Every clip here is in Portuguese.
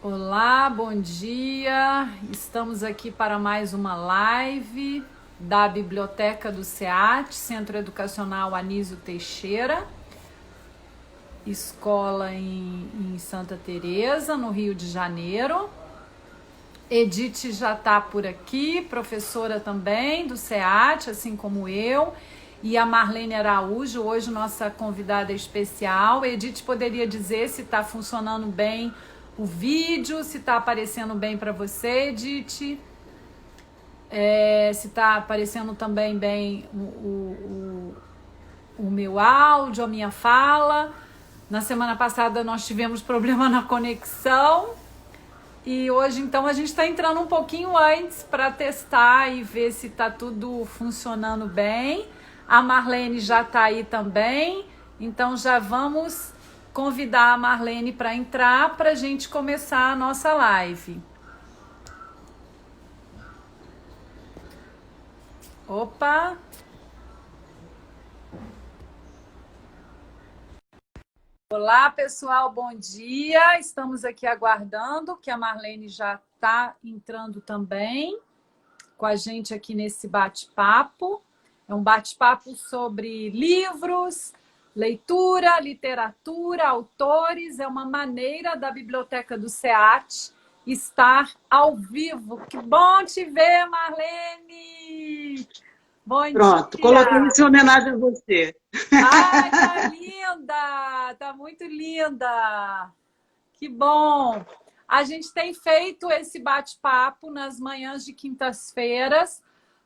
Olá, bom dia. Estamos aqui para mais uma live da Biblioteca do SEAT, Centro Educacional Anísio Teixeira, escola em Santa Teresa, no Rio de Janeiro. Edith já está por aqui, professora também do SEAT, assim como eu. E a Marlene Araújo, hoje nossa convidada especial. Edith, poderia dizer se está funcionando bem o vídeo, se está aparecendo bem para você, Edith? Se está aparecendo também bem o meu áudio, a minha fala. Na semana passada nós tivemos problema na conexão. E hoje, então, a gente está entrando um pouquinho antes para testar e ver se está tudo funcionando bem. A Marlene já está aí também, então já vamos convidar a Marlene para entrar para a gente começar a nossa live. Opa! Olá, pessoal, bom dia. Estamos aqui aguardando que a Marlene já está entrando também com a gente aqui nesse bate-papo. É um bate-papo sobre livros, leitura, literatura, autores. É uma maneira da Biblioteca do SEAT estar ao vivo. Que bom te ver, Marlene! Bom Pronto, coloquei dia! isso em homenagem a você. Ai, tá linda! Tá muito linda! Que bom! A gente tem feito esse bate-papo nas manhãs de quintas-feiras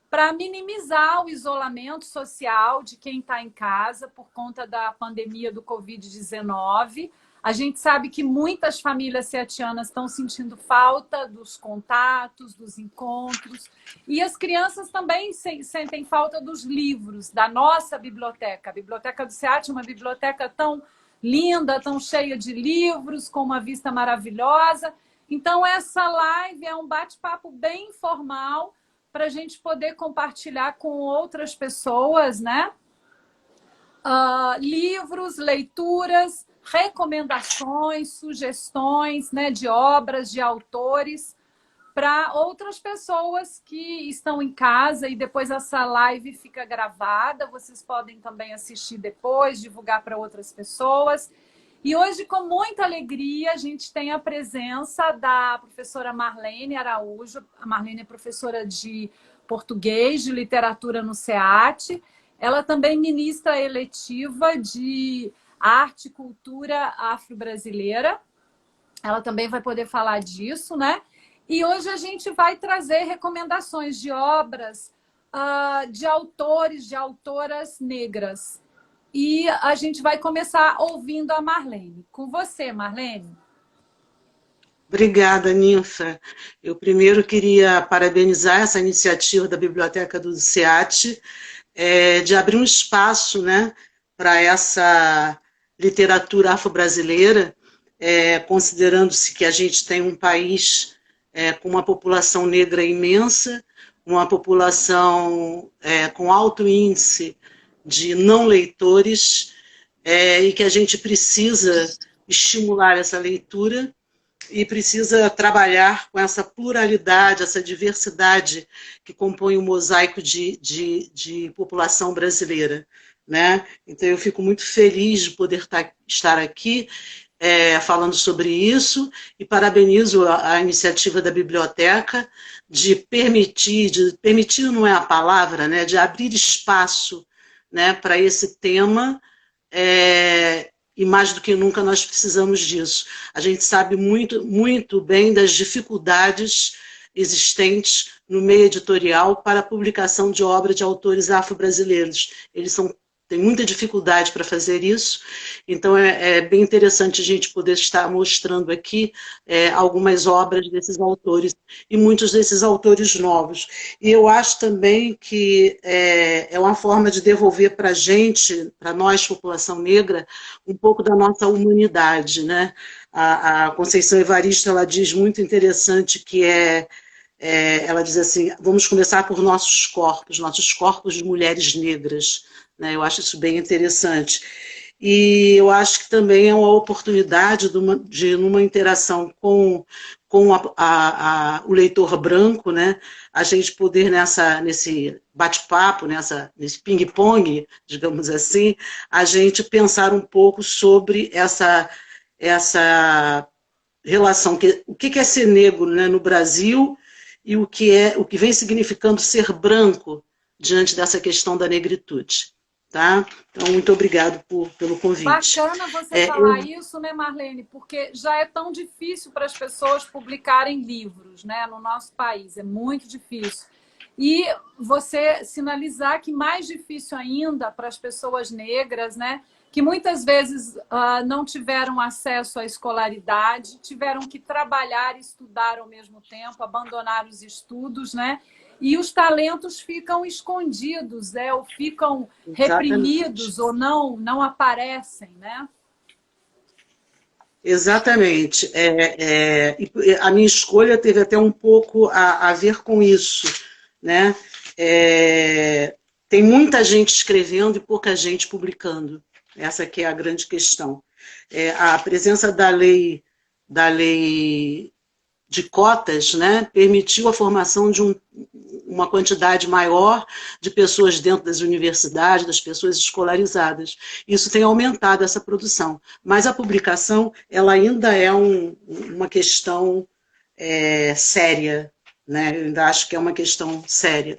para minimizar o isolamento social de quem está em casa por conta da pandemia do Covid-19. A gente sabe que muitas famílias seatianas estão sentindo falta dos contatos, dos encontros, e as crianças também sentem falta dos livros, da nossa biblioteca. A Biblioteca do SEAT é uma biblioteca tão linda, tão cheia de livros, com uma vista maravilhosa. Então, essa live é um bate-papo bem informal para a gente poder compartilhar com outras pessoas, né? Livros, leituras, recomendações, sugestões, né, de obras, de autores, para outras pessoas que estão em casa, e depois essa live fica gravada, vocês podem também assistir depois, divulgar para outras pessoas. E hoje, com muita alegria, a gente tem a presença da professora Marlene Araújo. A Marlene é professora de português, de literatura no SEAT. Ela também ministra eletiva de arte e cultura afro-brasileira. Ela também vai poder falar disso, né? E hoje a gente vai trazer recomendações de obras de autores, de autoras negras. E a gente vai começar ouvindo a Marlene. Com você, Marlene. Obrigada, Ninfa. Eu primeiro queria parabenizar essa iniciativa da Biblioteca do SEAT, de abrir um espaço, né, para essa literatura afro-brasileira, considerando-se que a gente tem um país com uma população negra imensa, uma população com alto índice de não leitores, e que a gente precisa estimular essa leitura e precisa trabalhar com essa pluralidade, essa diversidade que compõe o mosaico de população brasileira, né? Então eu fico muito feliz de poder estar aqui falando sobre isso, e parabenizo a iniciativa da biblioteca de permitir não é a palavra, né, de abrir espaço, né, para esse tema, e mais do que nunca nós precisamos disso. A gente sabe muito, muito bem das dificuldades existentes no meio editorial para a publicação de obra de autores afro-brasileiros. Eles têm muita dificuldade para fazer isso, então é bem interessante a gente poder estar mostrando aqui algumas obras desses autores, e muitos desses autores novos. E eu acho também que é uma forma de devolver para a gente, para nós, população negra, um pouco da nossa humanidade, né? A Conceição Evaristo, ela diz muito interessante que ela diz assim, vamos começar por nossos corpos de mulheres negras, né? Eu acho isso bem interessante. e eu acho que também é uma oportunidade de numa interação com o leitor branco, né, a gente poder nesse bate-papo, nesse ping-pong, digamos assim, a gente pensar um pouco sobre essa relação, o que é ser negro, né, no Brasil e o que vem significando ser branco diante dessa questão da negritude. Tá? Então, muito obrigado pelo convite. Bacana você falar isso, né, Marlene? Porque já é tão difícil para as pessoas publicarem livros, né, no nosso país. É muito difícil. E você sinalizar que mais difícil ainda para as pessoas negras, né, que muitas vezes não tiveram acesso à escolaridade, tiveram que trabalhar e estudar ao mesmo tempo, abandonar os estudos, né? E os talentos ficam escondidos, né? Ou ficam reprimidos, ou não aparecem, né? Exatamente. A minha escolha teve até um pouco a ver com isso, né? Tem muita gente escrevendo e pouca gente publicando. Essa que é a grande questão. A presença da lei de cotas, né, permitiu a formação de uma quantidade maior de pessoas dentro das universidades, das pessoas escolarizadas. Isso tem aumentado essa produção. Mas a publicação ela ainda é uma questão séria, né? Eu ainda acho que é uma questão séria.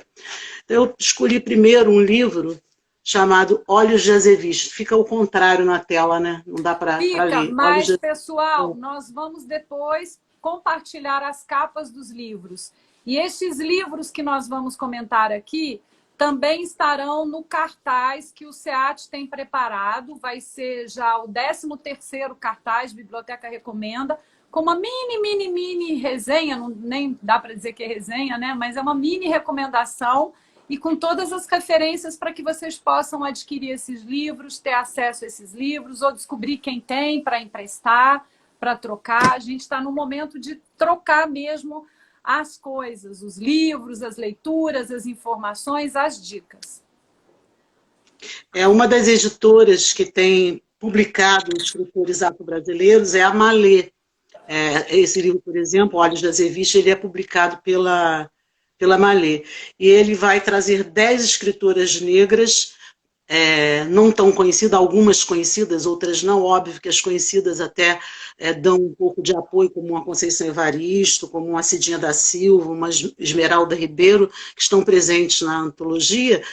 Então, eu escolhi primeiro um livro chamado Olhos de Azeviche. Fica ao contrário na tela, né? Não dá para ler. Mas, pessoal, nós vamos depois compartilhar as capas dos livros. E estes livros que nós vamos comentar aqui também estarão no cartaz que o SEAT tem preparado. Vai ser já o 13º cartaz, Biblioteca Recomenda, com uma mini resenha, nem dá para dizer que é resenha, né? Mas é uma mini recomendação e com todas as referências para que vocês possam adquirir esses livros, ter acesso a esses livros, ou descobrir quem tem para emprestar, para trocar. A gente está no momento de trocar mesmo as coisas, os livros, as leituras, as informações, as dicas. Uma das editoras que tem publicado escritores afro-brasileiros é a Malê. Esse livro, por exemplo, Olhos de Azeviche, ele é publicado pela Malê. E ele vai trazer 10 escritoras negras, não tão conhecidas, algumas conhecidas, outras não. Óbvio que as conhecidas até dão um pouco de apoio, como uma Conceição Evaristo, como uma Cidinha da Silva, uma Esmeralda Ribeiro, que estão presentes na antologia,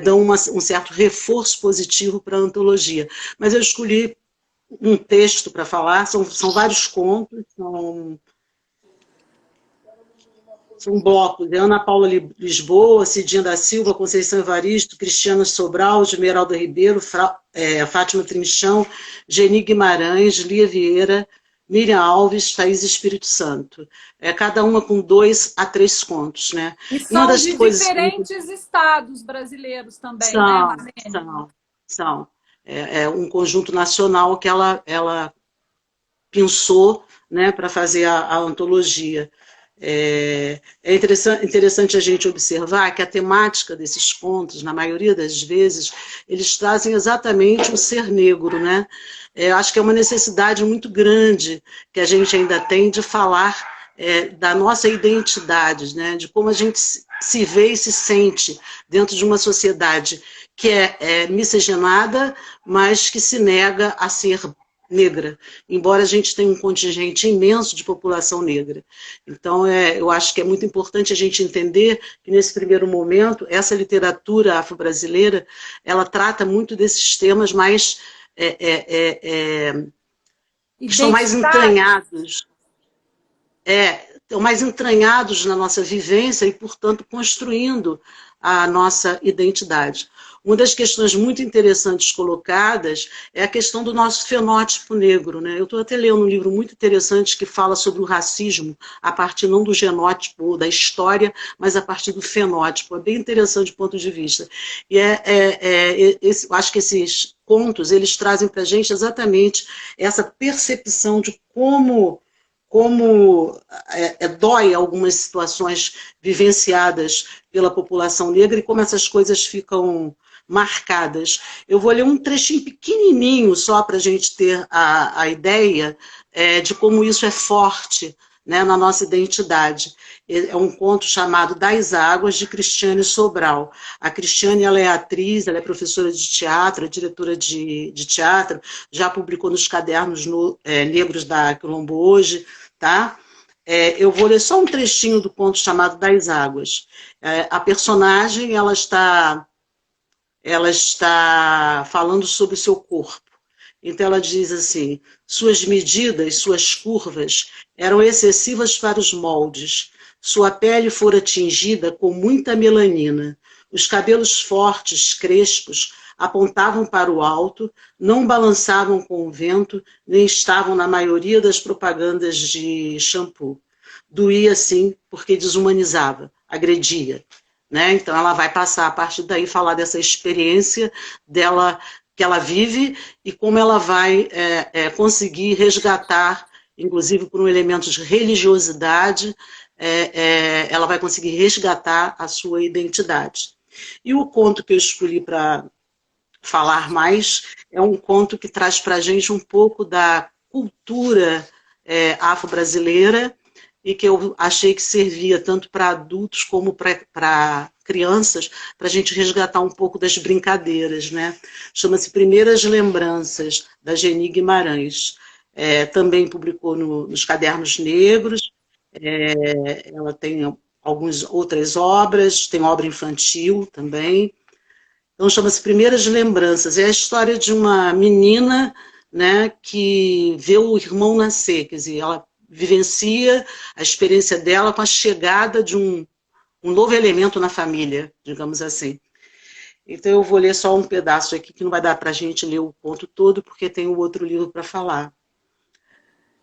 dão um certo reforço positivo para a antologia. Mas eu escolhi um texto para falar, são vários contos, são blocos, Ana Paula Lisboa, Cidinha da Silva, Conceição Evaristo, Cristiana Sobral, Esmeralda Ribeiro, Fátima Trinchão, Geni Guimarães, Lia Vieira, Miriam Alves, Thaís Espírito Santo. Cada uma com 2 a 3 contos. Né? E são de diferentes estados brasileiros também, né, Marlene? São. É um conjunto nacional que ela pensou, né, para fazer a antologia. É interessante a gente observar que a temática desses contos, na maioria das vezes, eles trazem exatamente o ser negro, né? Acho que é uma necessidade muito grande que a gente ainda tem de falar da nossa identidade, né? De como a gente se vê e se sente dentro de uma sociedade que é miscigenada, mas que se nega a ser negra, embora a gente tenha um contingente imenso de população negra. Então, eu acho que é muito importante a gente entender que, nesse primeiro momento, essa literatura afro-brasileira, ela trata muito desses temas mais que estão mais entranhados. Estão mais entranhados na nossa vivência e, portanto, construindo a nossa identidade. Uma das questões muito interessantes colocadas é a questão do nosso fenótipo negro. Né? Eu estou até lendo um livro muito interessante que fala sobre o racismo, a partir não do genótipo ou da história, mas a partir do fenótipo. É bem interessante do ponto de vista. E acho que esses contos, eles trazem para a gente exatamente essa percepção de como dói algumas situações vivenciadas pela população negra e como essas coisas ficam marcadas. Eu vou ler um trechinho pequenininho, só para a gente ter a ideia de como isso é forte, né, na nossa identidade. É um conto chamado Das Águas, de Cristiane Sobral. A Cristiane, ela é atriz, ela é professora de teatro, é diretora de teatro, já publicou nos cadernos negros da Quilombo Hoje, tá? Eu vou ler só um trechinho do conto chamado Das Águas. A personagem, ela está falando sobre o seu corpo. Então ela diz assim: suas medidas, suas curvas eram excessivas para os moldes. Sua pele fora tingida com muita melanina. Os cabelos fortes, crespos, apontavam para o alto, não balançavam com o vento, nem estavam na maioria das propagandas de shampoo. Doía, sim, porque desumanizava, agredia. Né? Então ela vai passar a partir daí falar dessa experiência dela que ela vive e como ela vai conseguir resgatar, inclusive por um elemento de religiosidade, ela vai conseguir resgatar a sua identidade. E o conto que eu escolhi para falar mais é um conto que traz para a gente um pouco da cultura afro-brasileira e que eu achei que servia tanto para adultos como para crianças, para a gente resgatar um pouco das brincadeiras, né? Chama-se Primeiras Lembranças, da Geni Guimarães. Também publicou nos Cadernos Negros, ela tem algumas outras obras, tem obra infantil também. Então chama-se Primeiras Lembranças. É a história de uma menina, né, que vê o irmão nascer, quer dizer, ela vivencia a experiência dela com a chegada de um novo elemento na família, digamos assim. Então eu vou ler só um pedaço aqui, que não vai dar para a gente ler o conto todo, porque tem o outro livro para falar.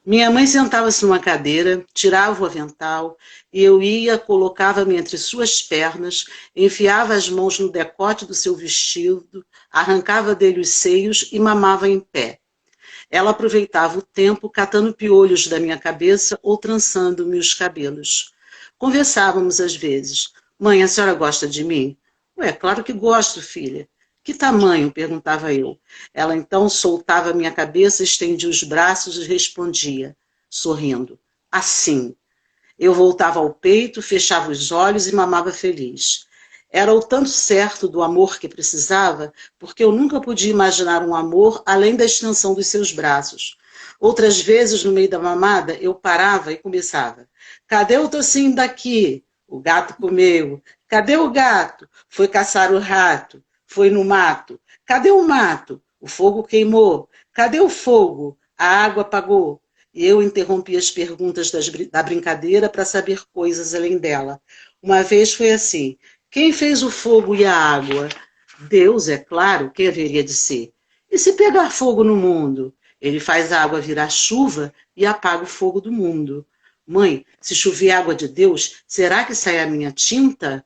Minha mãe sentava-se numa cadeira, tirava o avental, e eu ia, colocava-me entre suas pernas, enfiava as mãos no decote do seu vestido, arrancava dele os seios e mamava em pé. Ela aproveitava o tempo catando piolhos da minha cabeça ou trançando-me os cabelos. Conversávamos às vezes. Mãe, a senhora gosta de mim? Ué, claro que gosto, filha. Que tamanho? Perguntava eu. Ela então soltava minha cabeça, estendia os braços e respondia, sorrindo. Assim. Eu voltava ao peito, fechava os olhos e mamava feliz. Era o tanto certo do amor que precisava, porque eu nunca podia imaginar um amor além da extensão dos seus braços. Outras vezes, no meio da mamada, eu parava e começava. Cadê o tocinho daqui? O gato comeu. Cadê o gato? Foi caçar o rato. Foi no mato. Cadê o mato? O fogo queimou. Cadê o fogo? A água apagou. E eu interrompi as perguntas da brincadeira para saber coisas além dela. Uma vez foi assim: quem fez o fogo e a água? Deus, é claro, quem haveria de ser? E se pegar fogo no mundo? Ele faz a água virar chuva e apaga o fogo do mundo. Mãe, se chover água de Deus, será que sai a minha tinta?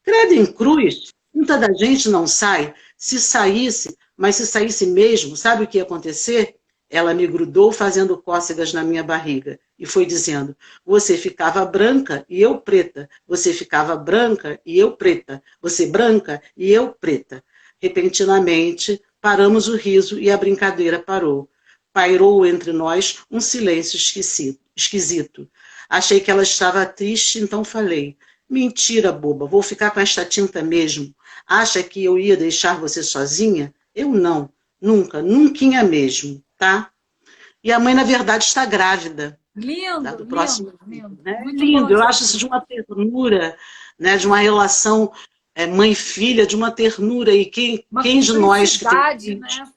Credo em cruz, muita da gente não sai. Se saísse, mas se saísse mesmo, sabe o que ia acontecer? Ela me grudou fazendo cócegas na minha barriga e foi dizendo: você ficava branca e eu preta, você ficava branca e eu preta, você branca e eu preta. Repentinamente, paramos o riso e a brincadeira parou. Pairou entre nós um silêncio esquisito. Achei que ela estava triste, então falei: mentira, boba, vou ficar com esta tinta mesmo. Acha que eu ia deixar você sozinha? Eu não, nunca, nunca mesmo, tá? E a mãe, na verdade, está grávida. Tá? Lindo, Do próximo lindo, livro, lindo. né? Muito bom Lindo, eu de acho isso ouvir. de uma ternura, né? De uma relação mãe-filha, de uma ternura. E Uma quem de nós que tem cumplicidade, filhos né?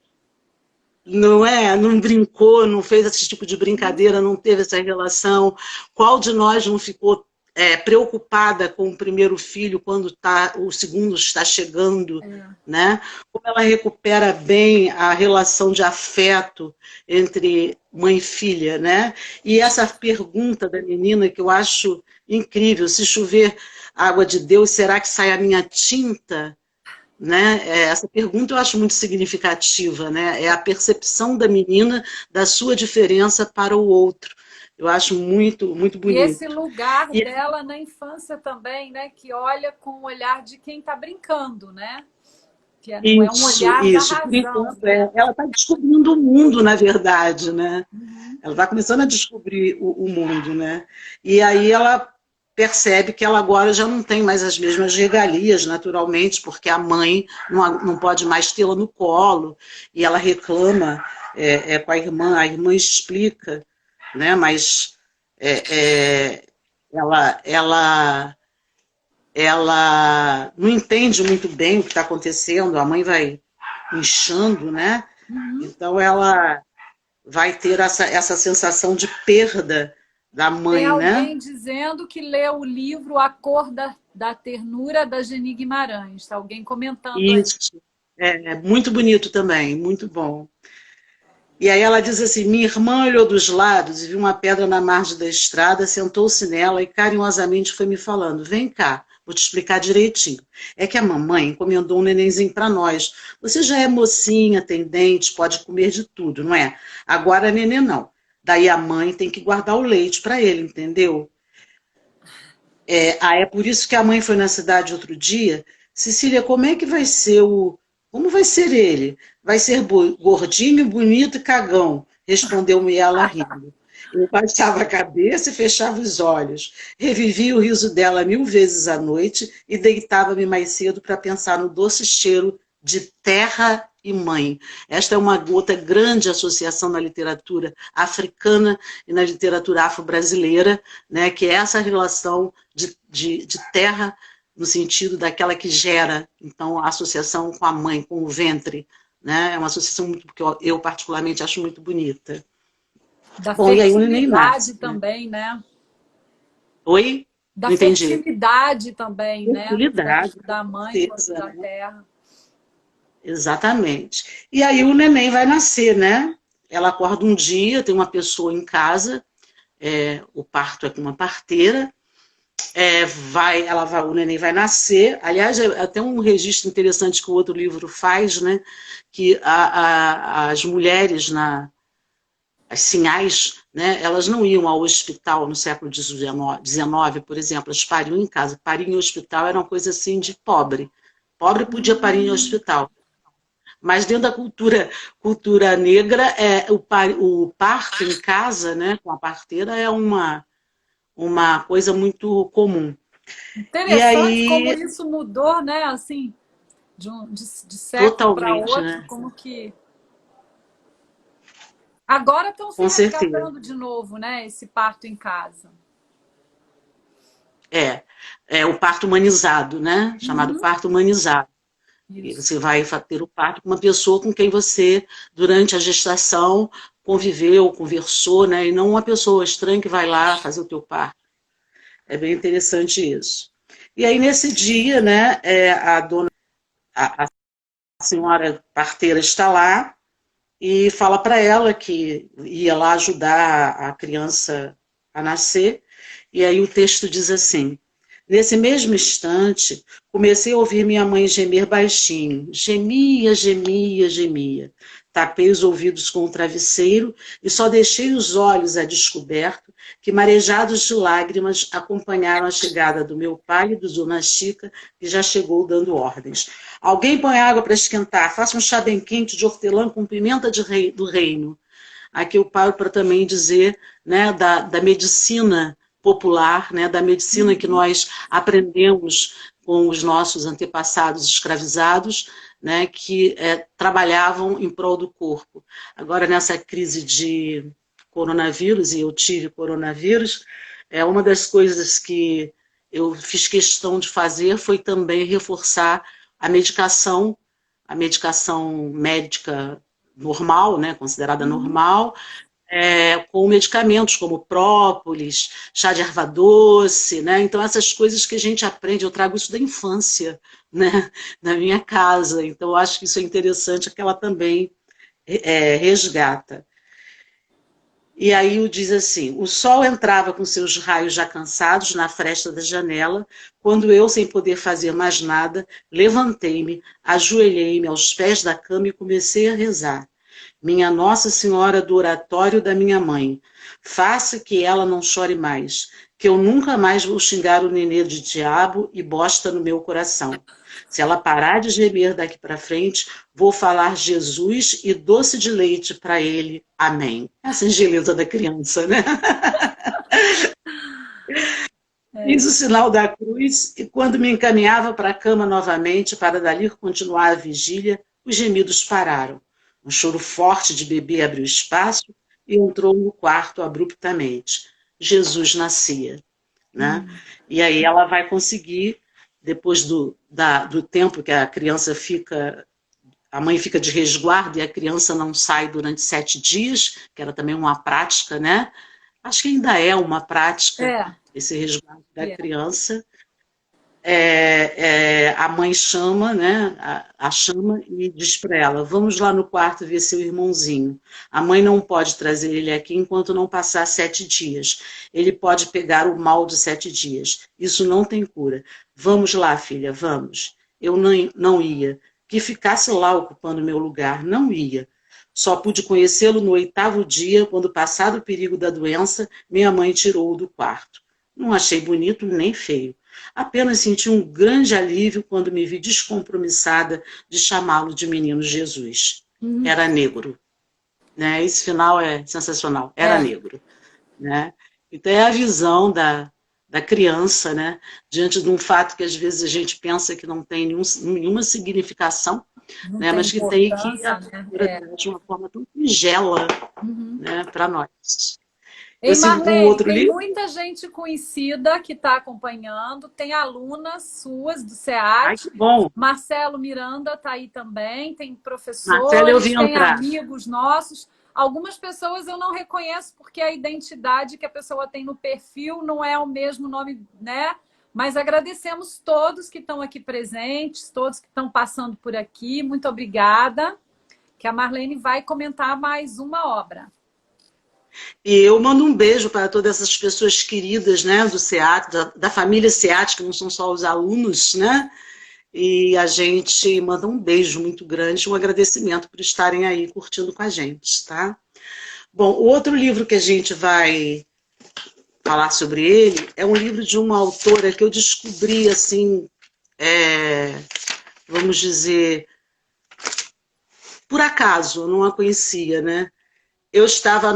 não brincou, não fez esse tipo de brincadeira, não teve essa relação? Qual de nós não ficou preocupada com o primeiro filho quando o segundo está chegando, né? Como ela recupera bem a relação de afeto entre mãe e filha, né? E essa pergunta da menina que eu acho incrível: se chover água de Deus, será que sai a minha tinta? Né? Essa pergunta eu acho muito significativa, né? É a percepção da menina da sua diferença para o outro. Eu acho muito, muito E esse bonito. lugar E dela na infância também, né? Que olha com o olhar de quem está brincando, né? Que não é um olhar da Isso. Por razão, enquanto, né? ela está descobrindo o mundo, na verdade, né? Uhum. Ela está começando a descobrir o mundo, né? E aí ela percebe que ela agora já não tem mais as mesmas regalias, naturalmente, porque a mãe não pode mais tê-la no colo, e ela reclama com a irmã explica, né? Mas ela não entende muito bem o que está acontecendo, a mãe vai inchando, né? Uhum. Então ela vai ter essa sensação de perda da Tem mãe, né? alguém dizendo que leu o livro A Cor da Ternura, da Geni Guimarães. Está alguém comentando aí. Isso. É muito bonito também, muito bom. E aí ela diz assim, minha irmã olhou dos lados e viu uma pedra na margem da estrada, sentou-se nela e carinhosamente foi me falando, vem cá, vou te explicar direitinho. É que a mamãe encomendou um nenenzinho para nós. Você já é mocinha, tem dente, pode comer de tudo, não é? Agora neném não. Daí a mãe tem que guardar o leite para ele, entendeu? É por isso que a mãe foi na cidade outro dia. Cecília, como é que vai ser Como vai ser ele? Vai ser gordinho, bonito e cagão, respondeu-me ela rindo. Eu baixava a cabeça e fechava os olhos. Revivia o riso dela 1000 vezes à noite e deitava-me mais cedo para pensar no doce cheiro de terra e mãe. Esta é uma outra grande associação na literatura africana e na literatura afro-brasileira, né, que é essa relação de terra no sentido daquela que gera, então, a associação com a mãe, com o ventre, né? É uma associação muito, que eu particularmente acho muito bonita. Da Bom, e aí o neném fertilidade nasce, né? também, né? Oi? Da Não entendi. fertilidade também, né? Fertilidade, Tanto com da mãe quanto certeza, da né? terra. Exatamente. E aí o neném vai nascer, né? Ela acorda um dia, tem uma pessoa em casa, o parto é com uma parteira, o neném vai nascer. Aliás, é até um registro interessante que o outro livro faz, né? Que as mulheres as sinhais, né? Elas não iam ao hospital no século XIX, por exemplo, elas pariam em casa. Parir em hospital era uma coisa assim de pobre. Pobre podia parir em hospital. Mas dentro da cultura negra, o parto em casa, né, com a parteira, é uma coisa muito comum. E Interessante como aí, isso mudou, né? Assim, de século para totalmente, outro, né? como que agora estão se Com certeza. resgatando de novo, né? Esse parto em casa. É o parto humanizado, né? Chamado Uhum. parto humanizado. E Isso. você vai ter o parto com uma pessoa com quem você, durante a gestação, conviveu, conversou, né? E não uma pessoa estranha que vai lá fazer o teu parto. É bem interessante isso. E aí, nesse dia, né, a senhora parteira está lá e fala para ela que ia lá ajudar a criança a nascer. E aí o texto diz assim: nesse mesmo instante, comecei a ouvir minha mãe gemer baixinho. Gemia, gemia, gemia. Tapei os ouvidos com o travesseiro e só deixei os olhos a descoberto, que, marejados de lágrimas, acompanharam a chegada do meu pai e do Dona Chica, que já chegou dando ordens. Alguém põe água para esquentar, faça um chá bem quente de hortelã com pimenta do reino. Aqui eu paro para também dizer, né, da medicina popular, né, da medicina que nós aprendemos com os nossos antepassados escravizados, né, que trabalhavam em prol do corpo. Agora, nessa crise de coronavírus, e eu tive coronavírus, uma das coisas que eu fiz questão de fazer foi também reforçar a medicação médica normal, né, considerada Uhum. normal, com medicamentos como própolis, chá de erva doce, né? Então essas coisas que a gente aprende, eu trago isso da infância, né, na minha casa. Então eu acho que isso é interessante, que ela também resgata. E aí diz assim: o sol entrava com seus raios já cansados na fresta da janela, quando eu, sem poder fazer mais nada, levantei-me, ajoelhei-me aos pés da cama e comecei a rezar. Minha Nossa Senhora do oratório da minha mãe, faça que ela não chore mais, que eu nunca mais vou xingar o nenê de diabo e bosta no meu coração. Se ela parar de gemer daqui para frente, vou falar Jesus e doce de leite para ele. Amém. É a singeleza da criança, né? Fiz o sinal da cruz e quando me encaminhava para a cama novamente para dali continuar a vigília, os gemidos pararam. Um choro forte de bebê abriu espaço e entrou no quarto abruptamente. Jesus nascia, né? E aí ela vai conseguir, depois do tempo que a criança fica, a mãe fica de resguardo e a criança não sai durante 7 dias, que era também uma prática, né? Acho que ainda é uma prática, esse resguardo da criança. A mãe chama, né, a chama e diz para ela, vamos lá no quarto ver seu irmãozinho. A mãe não pode trazer ele aqui enquanto não passar 7 dias. Ele pode pegar o mal de 7 dias. Isso não tem cura. Vamos lá, filha, vamos. Eu não ia. Que ficasse lá ocupando meu lugar. Não ia. Só pude conhecê-lo no 8º dia, quando, passado o perigo da doença, minha mãe tirou-o do quarto. Não achei bonito nem feio. Apenas senti um grande alívio quando me vi descompromissada de chamá-lo de menino Jesus. Era negro. Né? Esse final é sensacional. Era negro. Né? Então é a visão da criança, né? Diante de um fato que às vezes a gente pensa que não tem nenhuma significação, né? Mas que tem que a de uma forma tão singela, né? Para nós. Ei, Marlene, tem muita gente conhecida que está acompanhando, tem alunas suas do SEAT. Ai, que bom. Marcelo Miranda está aí também, tem Marcelo, professores, tem amigos nossos. Algumas pessoas eu não reconheço porque a identidade que a pessoa tem no perfil não é o mesmo nome, né? Mas agradecemos todos que estão aqui presentes, todos que estão passando por aqui. Muito obrigada, que a Marlene vai comentar mais uma obra. E eu mando um beijo para todas essas pessoas queridas, né, do SEAT, da família SEAT, que não são só os alunos, né? E a gente manda um beijo muito grande, um agradecimento por estarem aí curtindo com a gente, tá? Bom, o outro livro que a gente vai falar sobre ele é um livro de uma autora que eu descobri, assim, vamos dizer, por acaso, eu não a conhecia, né? Eu estava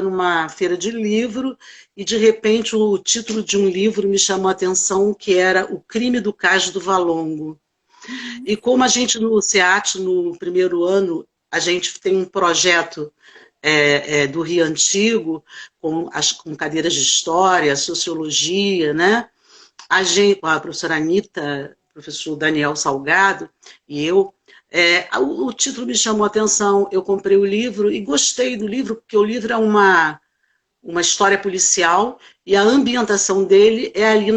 numa feira de livro e, de repente, o título de um livro me chamou a atenção, que era O Crime do Cais do Valongo. E como a gente no SEAT, no primeiro ano, a gente tem um projeto do Rio Antigo, com cadeiras de História, Sociologia, né? A professora Anitta, o professor Daniel Salgado e eu, o título me chamou a atenção, eu comprei o livro e gostei do livro, porque o livro é uma história policial e a ambientação dele é ali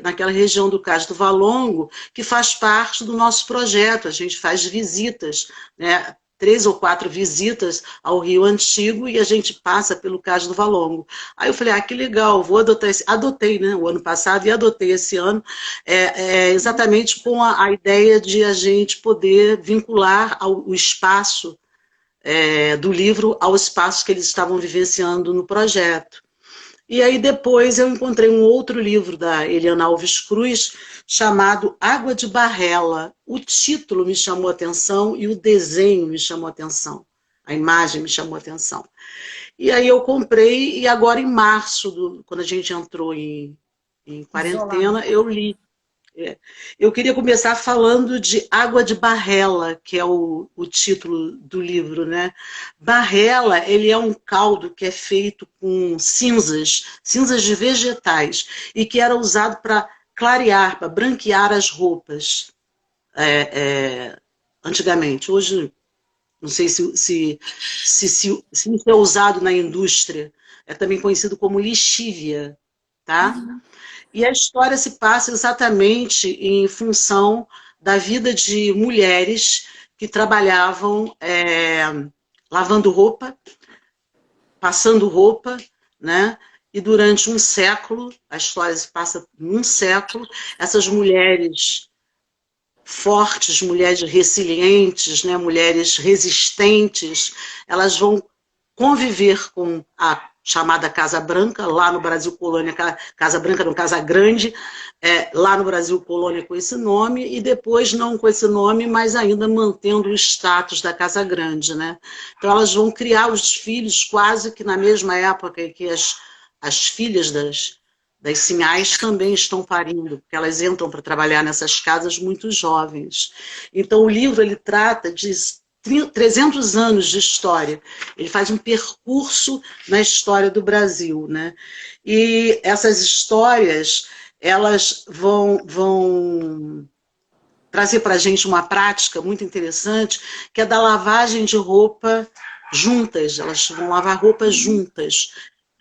naquela região do Cais do Valongo, que faz parte do nosso projeto. A gente faz visitas, né? 3 ou 4 visitas ao Rio Antigo e a gente passa pelo Cais do Valongo. Aí eu falei, que legal, vou adotar adotei, né, o ano passado e adotei esse ano, exatamente com a ideia de a gente poder vincular o espaço do livro ao espaço que eles estavam vivenciando no projeto. E aí depois eu encontrei um outro livro da Eliana Alves Cruz, chamado Água de Barrela. O título me chamou a atenção e o desenho me chamou a atenção. A imagem me chamou a atenção. E aí eu comprei e agora em março, quando a gente entrou em quarentena, eu li. Eu queria começar falando de Água de Barrela, que é o título do livro, né? Barrela, ele é um caldo que é feito com cinzas de vegetais, e que era usado para clarear, para branquear as roupas, antigamente. Hoje, não sei se isso é usado na indústria, é também conhecido como lixívia, tá? E a história se passa exatamente em função da vida de mulheres que trabalhavam lavando roupa, passando roupa, né? E durante um século, a história se passa num século, essas mulheres fortes, mulheres resilientes, né? Mulheres resistentes, elas vão conviver com a chamada Casa Branca, lá no Brasil Colônia, Casa Branca, no Casa Grande, lá no Brasil Colônia com esse nome, e depois não com esse nome, mas ainda mantendo o status da Casa Grande, né? Então elas vão criar os filhos quase que na mesma época que as filhas das sinhás também estão parindo, porque elas entram para trabalhar nessas casas muito jovens. Então o livro ele trata de 300 anos de história. Ele faz um percurso na história do Brasil, né? E essas histórias, elas vão trazer para a gente uma prática muito interessante, que é da lavagem de roupa juntas. Elas vão lavar roupas juntas.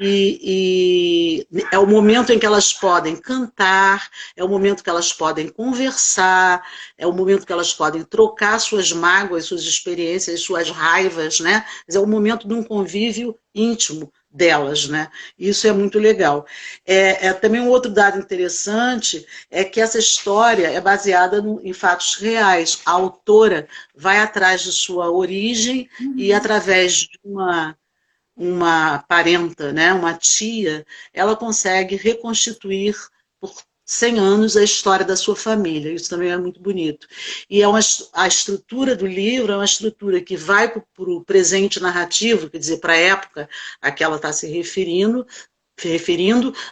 E é o momento em que elas podem cantar, é o momento que elas podem conversar, é o momento que elas podem trocar suas mágoas, suas experiências, suas raivas, né? É o momento de um convívio íntimo delas, né? Isso é muito legal. Também um outro dado interessante é que essa história é baseada em fatos reais. A autora vai atrás de sua origem e através de uma parenta, né, uma tia, ela consegue reconstituir por 100 anos a história da sua família. Isso também é muito bonito. E a estrutura do livro é uma estrutura que vai para o presente narrativo, quer dizer, para a época a que ela está se referindo,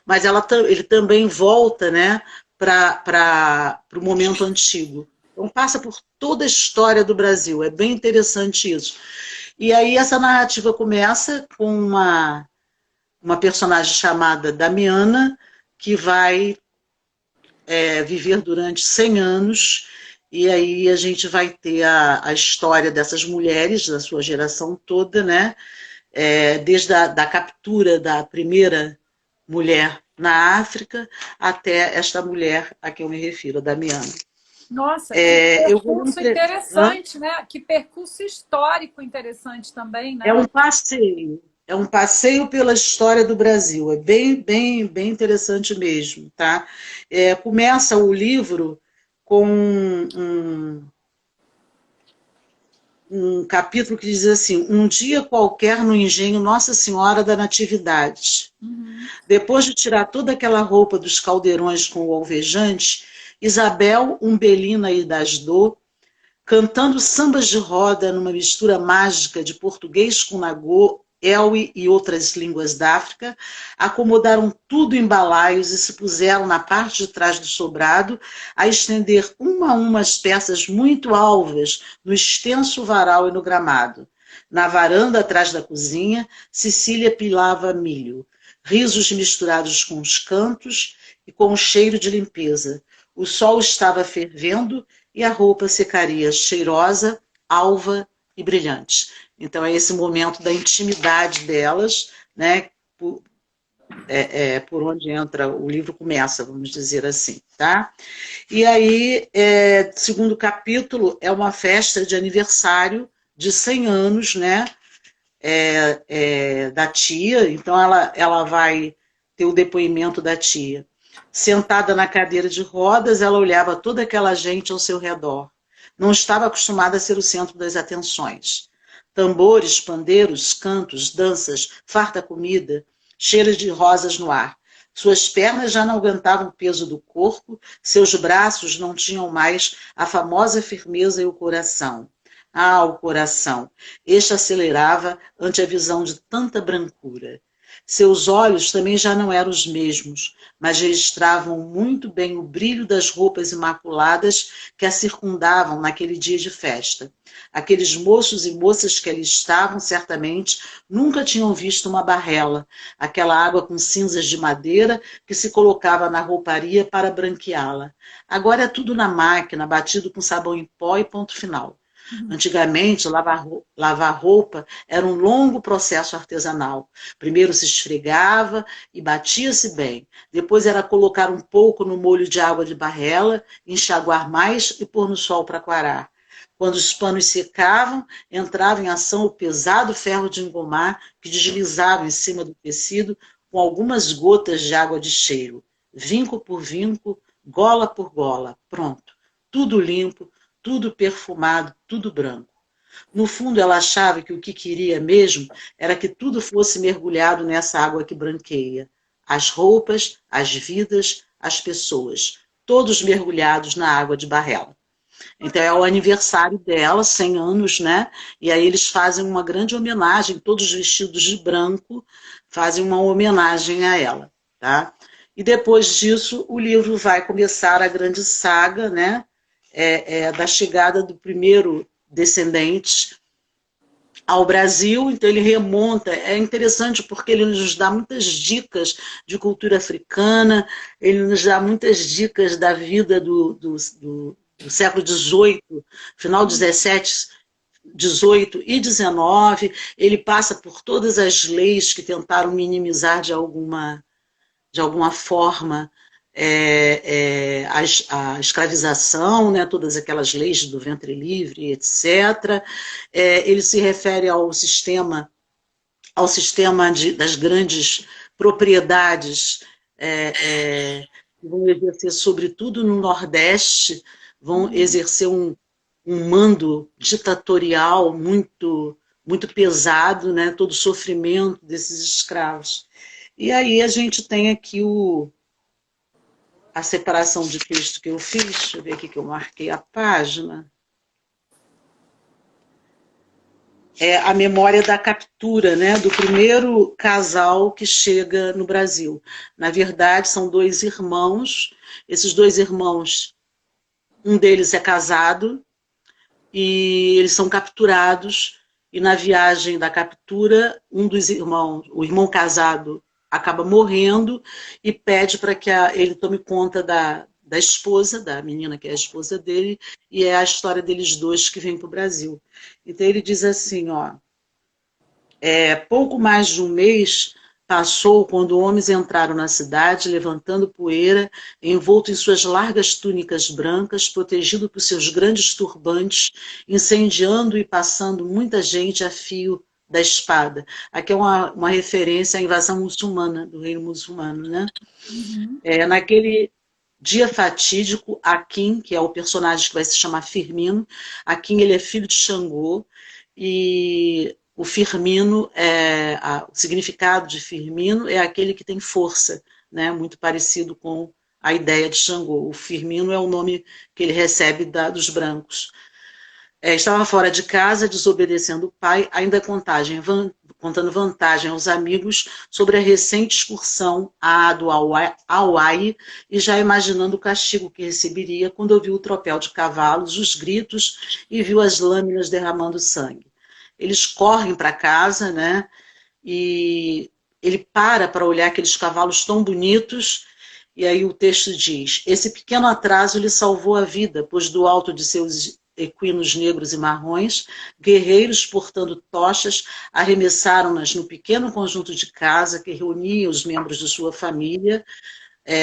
mas ele também volta, né, para o momento antigo. Então passa por toda a história do Brasil. É bem interessante isso. E aí essa narrativa começa com uma personagem chamada Damiana, que vai viver durante 100 anos, e aí a gente vai ter a história dessas mulheres, da sua geração toda, né? Desde a captura da primeira mulher na África até esta mulher a que eu me refiro, a Damiana. Nossa, que percurso interessante, né? Que percurso histórico interessante também, né? É um passeio pela história do Brasil. É bem, bem, bem interessante mesmo, tá? Começa o livro com um capítulo que diz assim: um dia qualquer no engenho Nossa Senhora da Natividade. Depois de tirar toda aquela roupa dos caldeirões com o alvejante, Isabel Umbelina e Dasdô, cantando sambas de roda numa mistura mágica de português com nagô, Elwi e outras línguas da África, acomodaram tudo em balaios e se puseram na parte de trás do sobrado a estender uma a uma as peças muito alvas no extenso varal e no gramado. Na varanda atrás da cozinha, Cecília pilava milho, risos misturados com os cantos e com o cheiro de limpeza. O sol estava fervendo e a roupa secaria cheirosa, alva e brilhante. Então é esse momento da intimidade delas, né, por onde entra, o livro começa, vamos dizer assim, tá? E aí, segundo capítulo, é uma festa de aniversário de 100 anos, né, da tia, então ela vai ter o depoimento da tia. Sentada na cadeira de rodas, ela olhava toda aquela gente ao seu redor. Não estava acostumada a ser o centro das atenções. Tambores, pandeiros, cantos, danças, farta comida, cheiros de rosas no ar. Suas pernas já não aguentavam o peso do corpo, seus braços não tinham mais a famosa firmeza e o coração. Ah, o coração! Este acelerava ante a visão de tanta brancura. Seus olhos também já não eram os mesmos, mas registravam muito bem o brilho das roupas imaculadas que a circundavam naquele dia de festa. Aqueles moços e moças que ali estavam, certamente, nunca tinham visto uma barrela, aquela água com cinzas de madeira que se colocava na rouparia para branqueá-la. Agora é tudo na máquina, batido com sabão em pó e ponto final. Antigamente, lavar roupa era um longo processo artesanal. Primeiro se esfregava e batia-se bem. Depois era colocar um pouco no molho de água de barrela, enxaguar mais e pôr no sol para quarar. Quando os panos secavam, entrava em ação o pesado ferro de engomar que deslizava em cima do tecido com algumas gotas de água de cheiro. Vinco por vinco, gola por gola. Pronto. Tudo limpo, tudo perfumado, tudo branco. No fundo, ela achava que o que queria mesmo era que tudo fosse mergulhado nessa água que branqueia. As roupas, as vidas, as pessoas, todos mergulhados na água de Barrela. Então é o aniversário dela, 100 anos, né? E aí eles fazem uma grande homenagem, todos vestidos de branco, fazem uma homenagem a ela, tá? E depois disso, o livro vai começar a grande saga, né? Da chegada do primeiro descendente ao Brasil, então ele remonta, é interessante porque ele nos dá muitas dicas de cultura africana, ele nos dá muitas dicas da vida do século XVIII, final XVII, XVIII e XIX, ele passa por todas as leis que tentaram minimizar de alguma forma a escravização, né, todas aquelas leis do ventre livre, etc. Ele se refere ao sistema das grandes propriedades que vão exercer, sobretudo no Nordeste, vão exercer um mando ditatorial muito, muito pesado, né, todo o sofrimento desses escravos. E aí a gente tem aqui a separação de texto que eu fiz, deixa eu ver aqui que eu marquei a página. É a memória da captura, né, do primeiro casal que chega no Brasil. Na verdade, são dois irmãos. Esses dois irmãos, um deles é casado e eles são capturados. E na viagem da captura, um dos irmãos, o irmão casado, acaba morrendo e pede para que ele tome conta da esposa, da menina que é a esposa dele, e é a história deles dois que vem para o Brasil. Então ele diz assim, ó, pouco mais de um mês passou quando homens entraram na cidade, levantando poeira, envolto em suas largas túnicas brancas, protegido por seus grandes turbantes, incendiando e passando muita gente a fio da espada. Aqui é uma referência à invasão muçulmana, do reino muçulmano, né? Uhum. Naquele dia fatídico, Akin, que é o personagem que vai se chamar Firmino, Akin, ele é filho de Xangô, e o Firmino, o significado de Firmino é aquele que tem força, né? Muito parecido com a ideia de Xangô. O Firmino é o nome que ele recebe dos brancos. Estava fora de casa, desobedecendo o pai, ainda contando vantagem aos amigos sobre a recente excursão à do Hawaii e já imaginando o castigo que receberia quando ouviu o tropel de cavalos, os gritos e viu as lâminas derramando sangue. Eles correm para casa, né? E ele para olhar aqueles cavalos tão bonitos, e aí o texto diz: esse pequeno atraso lhe salvou a vida, pois do alto de seus equinos negros e marrons, guerreiros portando tochas arremessaram-nas no pequeno conjunto de casa que reunia os membros de sua família,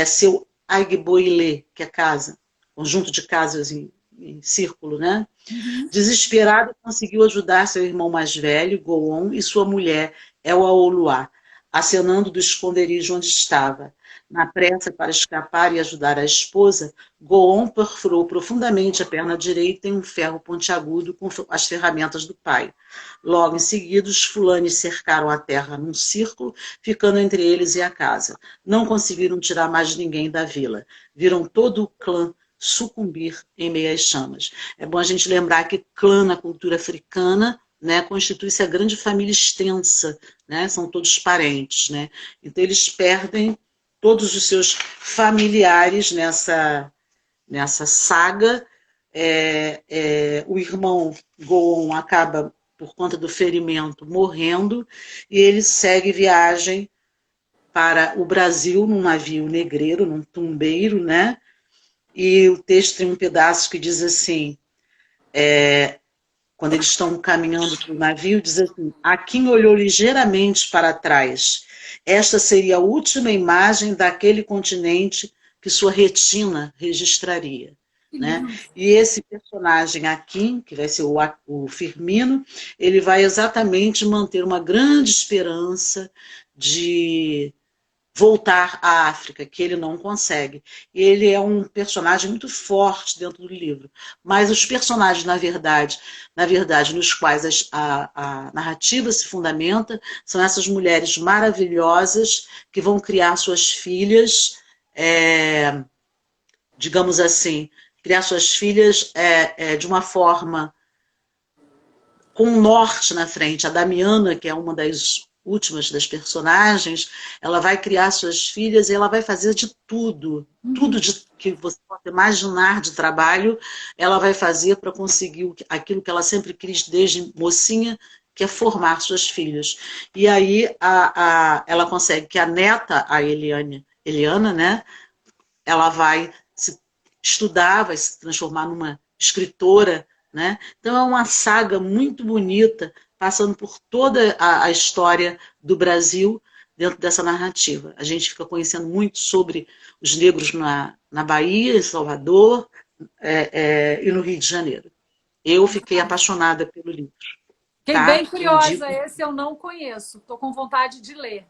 seu Aigboilê, que é casa, conjunto de casas em círculo, né? Uhum. Desesperado, conseguiu ajudar seu irmão mais velho, Goon, e sua mulher, El Aoluá, acenando do esconderijo onde estava. Na pressa para escapar e ajudar a esposa, Goon perfurou profundamente a perna direita em um ferro pontiagudo com as ferramentas do pai. Logo em seguida, os fulanes cercaram a terra num círculo, ficando entre eles e a casa. Não conseguiram tirar mais ninguém da vila. Viram todo o clã sucumbir em meio às chamas. É bom a gente lembrar que clã na cultura africana, né, constitui-se a grande família extensa, né, são todos parentes, né, então eles perdem todos os seus familiares nessa saga. O irmão Goon acaba, por conta do ferimento, morrendo, e ele segue viagem para o Brasil num navio negreiro, num tumbeiro, né? E o texto tem um pedaço que diz assim, quando eles estão caminhando para o navio, diz assim: Akin olhou ligeiramente para trás. Esta seria a última imagem daquele continente que sua retina registraria. Né? E esse personagem Akin, que vai ser o Firmino, ele vai exatamente manter uma grande esperança de voltar à África, que ele não consegue. Ele é um personagem muito forte dentro do livro, mas os personagens, na verdade, nos quais a narrativa se fundamenta, são essas mulheres maravilhosas que vão criar suas filhas, digamos assim, criar suas filhas de uma forma com um norte na frente. A Damiana, que é uma das últimas das personagens, ela vai criar suas filhas e ela vai fazer de tudo, tudo que você pode imaginar de trabalho, ela vai fazer para conseguir aquilo que ela sempre quis desde mocinha, que é formar suas filhas. E aí ela consegue que a neta, a Eliana, né, ela vai estudar, vai se transformar numa escritora, né? Então é uma saga muito bonita, passando por toda a história do Brasil dentro dessa narrativa. A gente fica conhecendo muito sobre os negros na Bahia, em Salvador e no Rio de Janeiro. Eu fiquei apaixonada pelo livro. Fiquei bem Tá? curiosa, esse eu não conheço, estou com vontade de ler.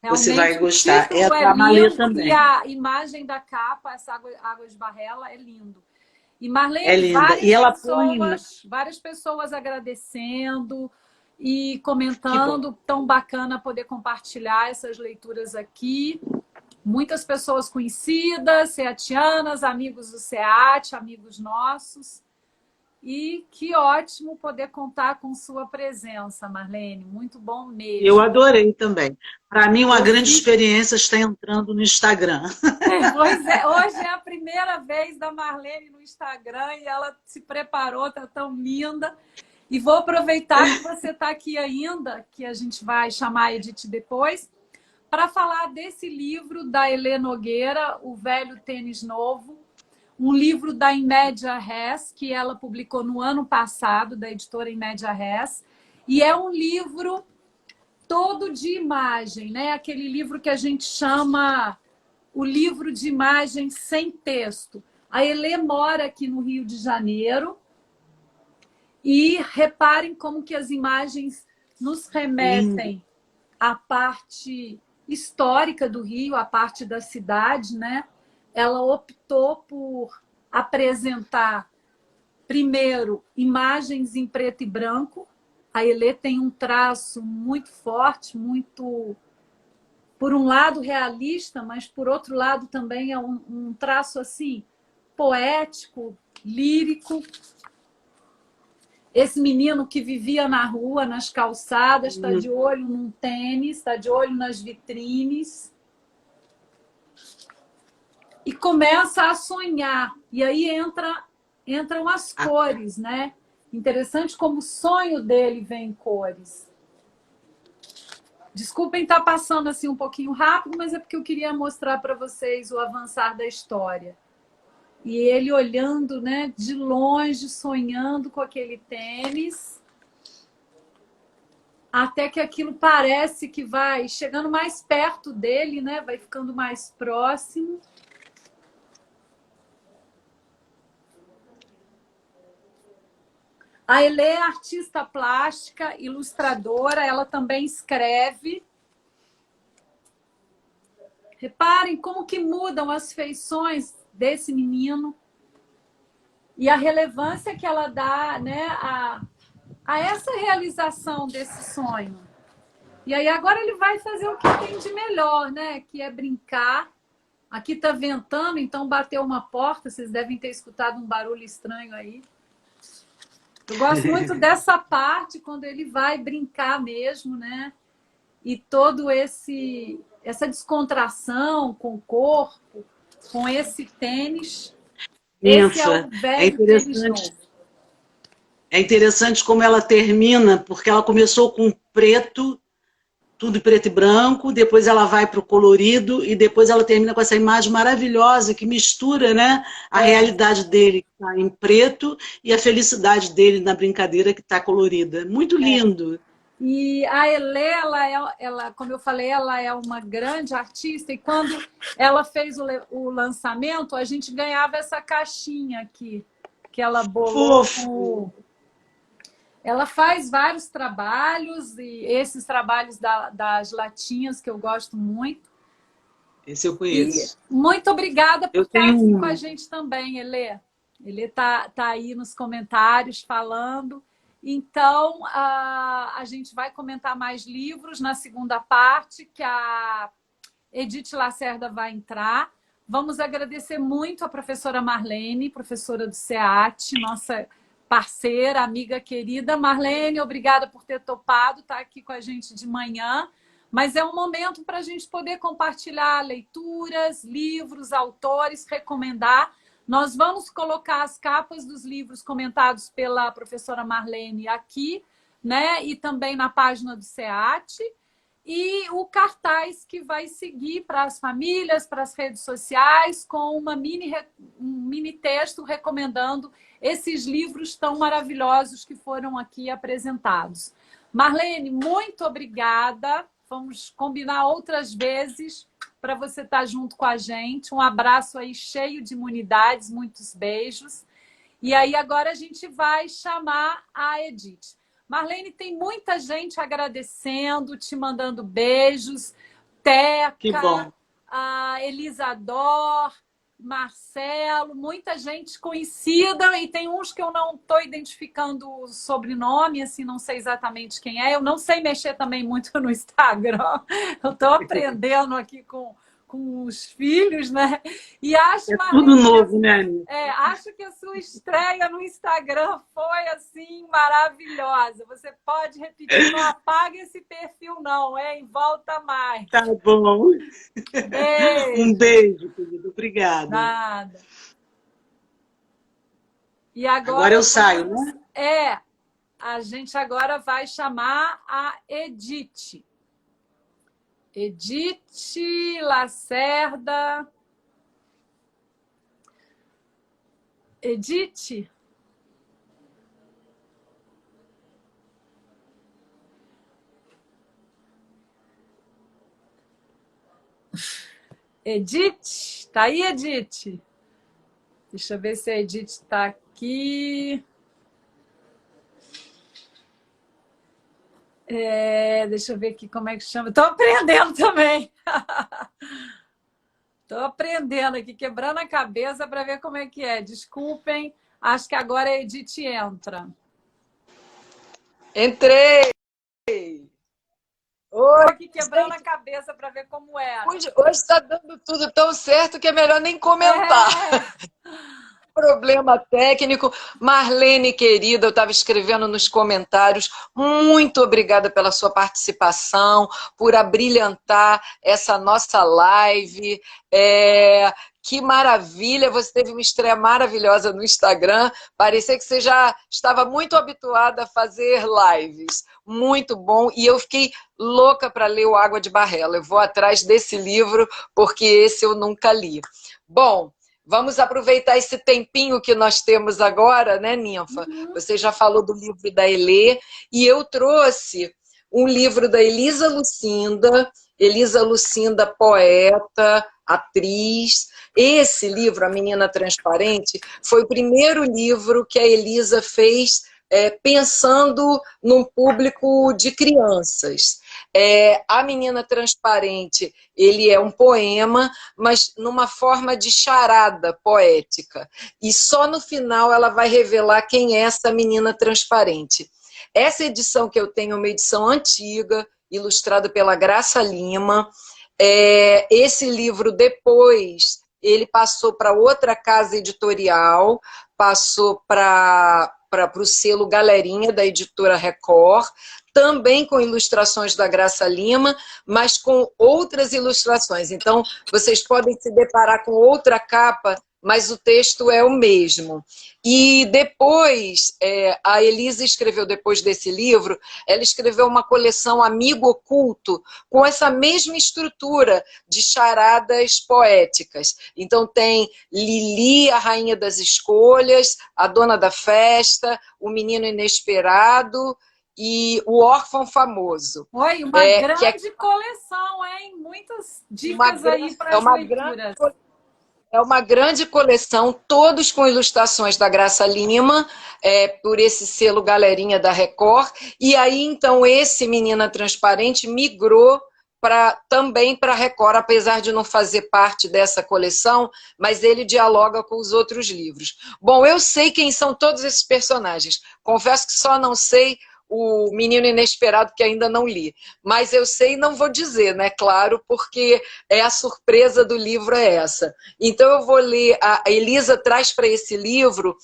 Você vai Realmente o gostar. É título é para Malê lindo e também. a imagem da capa, essa água de Barrela, é lindo. E É Marlene, linda. E ela põe... várias pessoas agradecendo e Que bom. comentando. Tão bacana poder compartilhar essas leituras aqui. Muitas pessoas conhecidas, seatianas, amigos do SEAT, amigos nossos. E que ótimo poder contar com sua presença, Marlene. Muito bom Eu mesmo. adorei também. Para mim, uma Eu grande fico... experiência está entrando no Instagram. Pois é, hoje é a primeira vez da Marlene no Instagram e ela se preparou, tá tão linda. E vou aproveitar que você está aqui ainda, que a gente vai chamar a Edith depois, para falar desse livro da Elê Nogueira, O Velho Tênis Novo, um livro da Inmédia Res, que ela publicou no ano passado, da editora Inmédia Res, e é um livro todo de imagem, né? Aquele livro que a gente chama o livro de imagem sem texto. A Elê mora aqui no Rio de Janeiro e reparem como que as imagens nos Lindo. remetem à parte histórica do Rio, à parte da cidade, né? Ela optou por apresentar, primeiro, imagens em preto e branco. A Elê tem um traço muito forte, muito, por um lado, realista, mas, por outro lado, também é um traço assim poético, lírico. Esse menino que vivia na rua, nas calçadas, está de olho num tênis, está de olho nas vitrines. E começa a sonhar. E aí entram as cores, né? Interessante como o sonho dele vem em cores. Desculpem estar passando assim um pouquinho rápido, mas é porque eu queria mostrar para vocês o avançar da história. E ele olhando, né, de longe, sonhando com aquele tênis, até que aquilo parece que vai chegando mais perto dele, né, vai ficando mais próximo. A Elê é artista plástica, ilustradora, ela também escreve. Reparem como que mudam as feições desse menino e a relevância que ela dá, né, a essa realização desse sonho. E aí agora ele vai fazer o que tem de melhor, né, que é brincar. Aqui tá ventando, então bateu uma porta, vocês devem ter escutado um barulho estranho aí. Eu gosto muito dessa parte, quando ele vai brincar mesmo, né? E todo essa descontração com o corpo, com esse tênis. Esse é o Ninfa. velho tênis novo. É interessante como ela termina, porque ela começou com preto, tudo preto e branco, depois ela vai para o colorido e depois ela termina com essa imagem maravilhosa que mistura, né, a realidade dele que está em preto e a felicidade dele na brincadeira que está colorida. Muito lindo. E a Elê, ela, como eu falei, ela é uma grande artista e quando ela fez o lançamento, a gente ganhava essa caixinha aqui, que ela bolou Fofo. com... Ela faz vários trabalhos, e esses trabalhos das latinhas que eu gosto muito. Esse eu E conheço. muito obrigada por Eu estar tenho aqui com a um. gente também, Elê. Ele tá aí nos comentários falando. Então, a gente vai comentar mais livros na segunda parte, que a Edith Lacerda vai entrar. Vamos agradecer muito a professora Marlene, professora do SEAT, nossa parceira, amiga querida. Marlene, obrigada por ter topado estar aqui com a gente de manhã. Mas é um momento para a gente poder compartilhar leituras, livros, autores, recomendar. Nós vamos colocar as capas dos livros comentados pela professora Marlene aqui, né? E também na página do SEAT. E o cartaz que vai seguir para as famílias, para as redes sociais, com um mini texto recomendando esses livros tão maravilhosos que foram aqui apresentados. Marlene, muito obrigada. Vamos combinar outras vezes para você estar junto com a gente. Um abraço aí cheio de imunidades, muitos beijos. E aí agora a gente vai chamar a Edith. Marlene, tem muita gente agradecendo, te mandando beijos. Que Teca, bom. a Elisador, Marcelo, muita gente conhecida, e tem uns que eu não estou identificando o sobrenome, assim, não sei exatamente quem é. Eu não sei mexer também muito no Instagram. Eu estou aprendendo aqui com os filhos, né? E acho, É tudo Marlene, novo, né, Anny? acho que a sua estreia no Instagram foi, assim, maravilhosa. Você pode repetir, não apaga esse perfil não, hein? Volta mais. Tá bom. Um Beijo. beijo, querido. Obrigada. Nada. E Agora eu agora saio, vamos... né? A gente agora vai chamar a Edith. Edith Lacerda. Edith? Edith? Tá aí, Edith? Deixa eu ver se a Edith está aqui. Deixa eu ver aqui como é que chama. Estou aprendendo também. Estou aprendendo aqui, quebrando a cabeça para ver como é que é. Desculpem, acho que agora a Edith entra. Entrei! Oi, Estou aqui quebrando a gente. cabeça para ver como era. Hoje está dando tudo tão certo que é melhor nem comentar. É. Problema técnico. Marlene, querida, eu estava escrevendo nos comentários, muito obrigada pela sua participação, por abrilhantar essa nossa live. Que maravilha, você teve uma estreia maravilhosa no Instagram, parecia que você já estava muito habituada a fazer lives, muito bom, e eu fiquei louca para ler o Água de Barrela, eu vou atrás desse livro, porque esse eu nunca li. Bom, vamos aproveitar esse tempinho que nós temos agora, né, Ninfa? Uhum. Você já falou do livro da Elê, e eu trouxe um livro da Elisa Lucinda, poeta, atriz. Esse livro, A Menina Transparente, foi o primeiro livro que a Elisa fez pensando num público de crianças. A Menina Transparente, ele é um poema, mas numa forma de charada poética. E só no final ela vai revelar quem é essa menina transparente. Essa edição que eu tenho é uma edição antiga, ilustrada pela Graça Lima. Esse livro, depois, ele passou para outra casa editorial, passou para o selo Galerinha, da editora Record, também com ilustrações da Graça Lima, mas com outras ilustrações. Então, vocês podem se deparar com outra capa, mas o texto é o mesmo. E depois, a Elisa escreveu, depois desse livro, ela escreveu uma coleção Amigo Oculto, com essa mesma estrutura de charadas poéticas. Então tem Lili, a Rainha das Escolhas, a Dona da Festa, o Menino Inesperado e o Órfão Famoso. Oi, uma grande coleção, hein? Muitas dicas aí para as leituras. É uma grande coleção, todos com ilustrações da Graça Lima, por esse selo Galerinha da Record. E aí, então, esse Menina Transparente migrou também para a Record, apesar de não fazer parte dessa coleção, mas ele dialoga com os outros livros. Bom, eu sei quem são todos esses personagens. Confesso que só não sei o Menino Inesperado, que ainda não li. Mas eu sei e não vou dizer, né? Claro, porque a surpresa do livro é essa. Então eu vou ler, a Elisa traz para esse livro,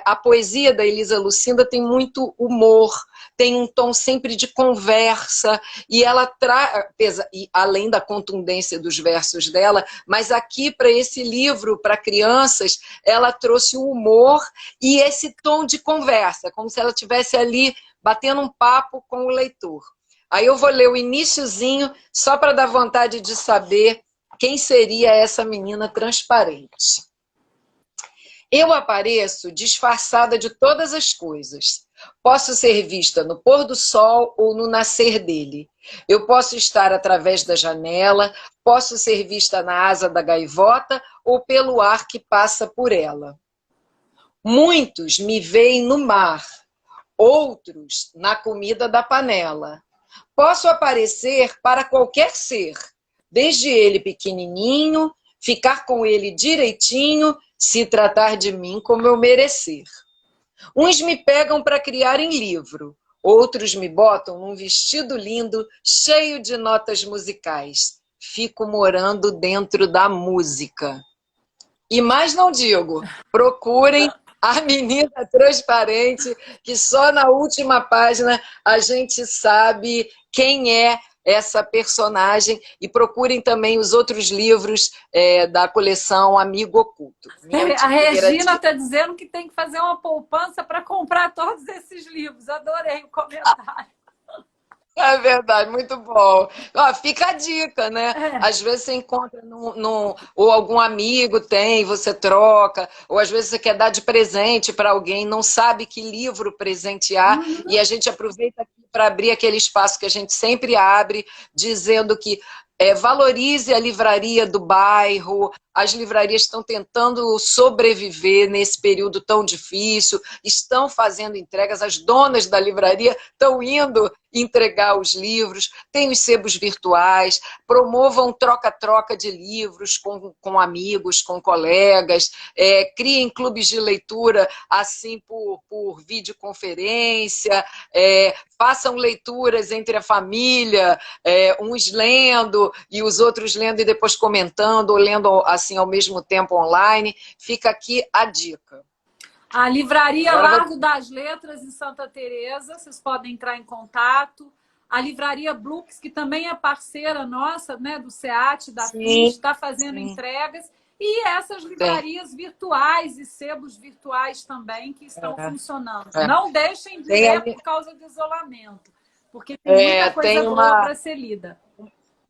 a poesia da Elisa Lucinda tem muito humor, tem um tom sempre de conversa, e ela traz, além da contundência dos versos dela, mas aqui para esse livro, para crianças, ela trouxe o humor e esse tom de conversa, como se ela estivesse ali batendo um papo com o leitor. Aí eu vou ler o iniciozinho, só para dar vontade de saber quem seria essa menina transparente. Eu apareço disfarçada de todas as coisas. Posso ser vista no pôr do sol ou no nascer dele. Eu posso estar através da janela, posso ser vista na asa da gaivota ou pelo ar que passa por ela. Muitos me veem no mar, outros na comida da panela. Posso aparecer para qualquer ser, desde ele pequenininho, ficar com ele direitinho, se tratar de mim como eu merecer. Uns me pegam para criar em livro, outros me botam num vestido lindo, cheio de notas musicais. Fico morando dentro da música. E mais não digo, procurem A Menina Transparente, que só na última página a gente sabe quem é essa personagem, e procurem também os outros livros da coleção Amigo Oculto. A Regina está dizendo que tem que fazer uma poupança para comprar todos esses livros. Adorei o comentário. É verdade, muito bom. Ó, fica a dica, né? Às vezes você encontra ou algum amigo tem, você troca, ou às vezes você quer dar de presente para alguém, não sabe que livro presentear, e a gente aproveita para abrir aquele espaço que a gente sempre abre, dizendo que valorize a livraria do bairro. As livrarias estão tentando sobreviver nesse período tão difícil, estão fazendo entregas, as donas da livraria estão indo entregar os livros, tem os sebos virtuais, promovam troca-troca de livros com amigos, com colegas, criem clubes de leitura assim por videoconferência, façam leituras entre a família, uns lendo e os outros lendo e depois comentando, ou lendo assim ao mesmo tempo online. Fica aqui a dica. A Livraria Largo das Letras em Santa Teresa, vocês podem entrar em contato. A Livraria Blux, que também é parceira nossa, né, do SEAT, da FIS, está fazendo entregas. E essas livrarias virtuais e sebos virtuais também que estão funcionando. Não deixem de ler por causa do isolamento, porque tem muita coisa boa para ser lida.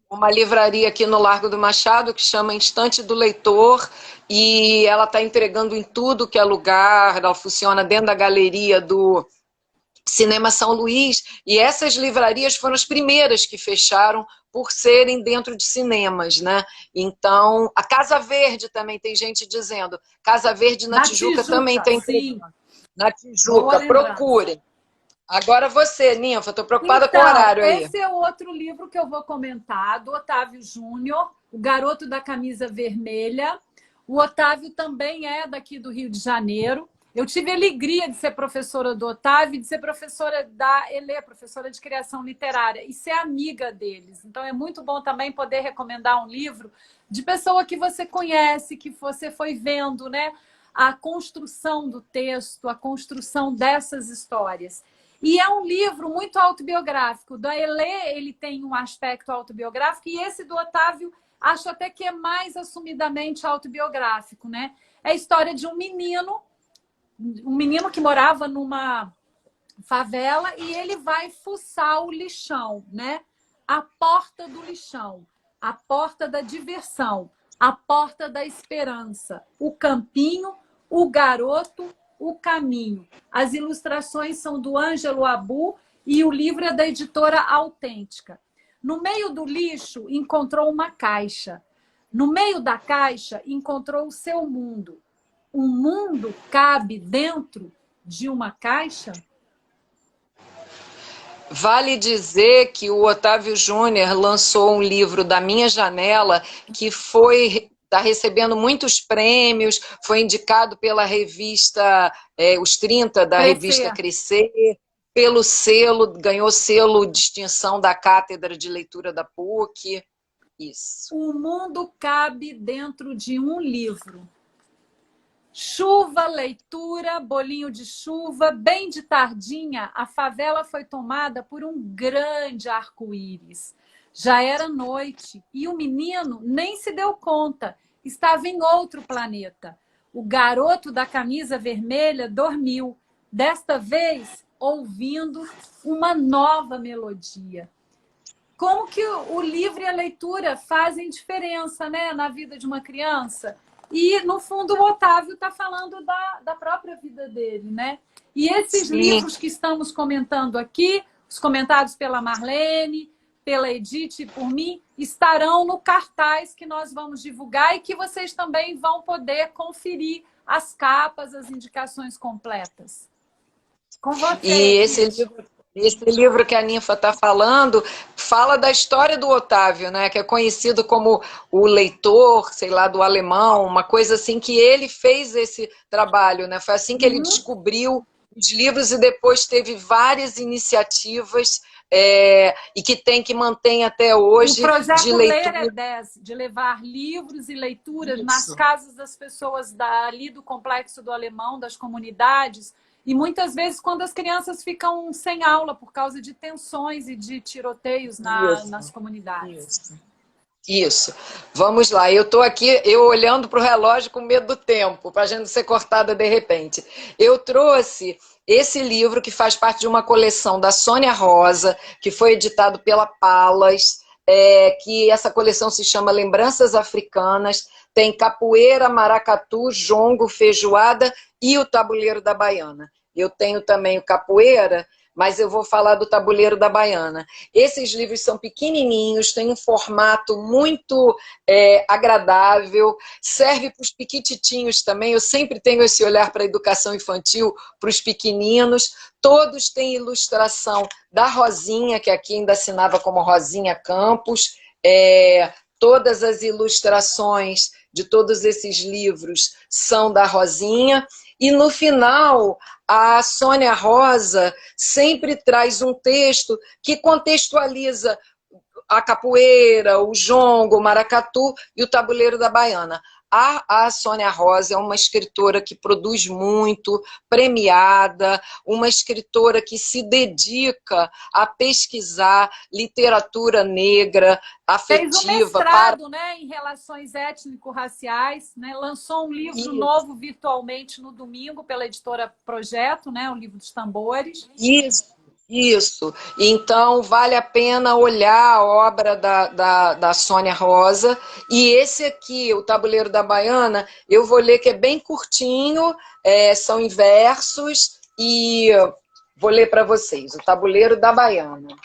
Uma livraria aqui no Largo do Machado que chama Instante do Leitor, e ela está entregando em tudo que é lugar, ela funciona dentro da galeria do Cinema São Luís, e essas livrarias foram as primeiras que fecharam por serem dentro de cinemas, né? Então, a Casa Verde também tem gente dizendo, Casa Verde na Tijuca também está entregando. Na Tijuca, procurem. Agora você, Ninfa, estou preocupada com o horário aí. Esse é o outro livro que eu vou comentar, do Otávio Júnior, O Garoto da Camisa Vermelha. O Otávio também é daqui do Rio de Janeiro. Eu tive a alegria de ser professora do Otávio e de ser professora da Elê, professora de criação literária, e ser amiga deles. Então é muito bom também poder recomendar um livro de pessoa que você conhece, que você foi vendo, né? A construção do texto, a construção dessas histórias. E é um livro muito autobiográfico. Da Elê, ele tem um aspecto autobiográfico, e esse do Otávio, acho até que é mais assumidamente autobiográfico, né? É a história de um menino que morava numa favela, e ele vai fuçar o lixão, né? A porta do lixão, a porta da diversão, a porta da esperança, o campinho, o garoto, o caminho. As ilustrações são do Ângelo Abu e o livro é da editora Autêntica. No meio do lixo, encontrou uma caixa. No meio da caixa, encontrou o seu mundo. O mundo cabe dentro de uma caixa? Vale dizer que o Otávio Júnior lançou um livro da minha janela que está recebendo muitos prêmios, foi indicado pela revista Os 30, da revista Crescer, pelo selo, ganhou selo distinção da Cátedra de Leitura da PUC. Isso. O mundo cabe dentro de um livro. Chuva, leitura, bolinho de chuva, bem de tardinha, a favela foi tomada por um grande arco-íris. Já era noite e o menino nem se deu conta, estava em outro planeta. O garoto da camisa vermelha dormiu, desta vez ouvindo uma nova melodia. Como que o livro e a leitura fazem diferença, né, na vida de uma criança? E, no fundo, o Otávio está falando da própria vida dele, né? E esses livros que estamos comentando aqui, os comentados pela Marlene, pela Edith e por mim, estarão no cartaz que nós vamos divulgar e que vocês também vão poder conferir as capas, as indicações completas. Com vocês. E esse livro que a Ninfa está falando fala da história do Otávio, né, que é conhecido como o leitor, sei lá, do alemão, uma coisa assim, que ele fez esse trabalho, né? Foi assim que ele descobriu os livros e depois teve várias iniciativas e que mantém até hoje o projeto de leitura. Ler é 10, de levar livros e leituras nas casas das pessoas ali do Complexo do Alemão, das comunidades. E muitas vezes quando as crianças ficam sem aula por causa de tensões e de tiroteios nas comunidades. Isso. Vamos lá. Eu estou aqui, olhando para o relógio com medo do tempo, para a gente não ser cortada de repente. Eu trouxe esse livro que faz parte de uma coleção da Sônia Rosa, que foi editado pela Palas, que essa coleção se chama Lembranças Africanas, tem capoeira, maracatu, jongo, feijoada e o tabuleiro da baiana. Eu tenho também o capoeira, mas eu vou falar do tabuleiro da baiana. Esses livros são pequenininhos, têm um formato muito agradável, serve para os piquititinhos também. Eu sempre tenho esse olhar para a educação infantil, para os pequeninos. Todos têm ilustração da Rosinha, que aqui ainda assinava como Rosinha Campos. Todas as ilustrações de todos esses livros são da Rosinha. E no final, a Sônia Rosa sempre traz um texto que contextualiza a capoeira, o jongo, o maracatu e o tabuleiro da baiana. A Sônia Rosa é uma escritora que produz muito, premiada, uma escritora que se dedica a pesquisar literatura negra, afetiva. Fez um mestrado, né, em relações étnico-raciais, né? Lançou um livro novo virtualmente no domingo pela editora Projeto, né, o livro dos tambores. Isso. Então, vale a pena olhar a obra da Sônia Rosa. E esse aqui, o Tabuleiro da Baiana, eu vou ler que é bem curtinho, são em versos, e vou ler para vocês. O Tabuleiro da Baiana.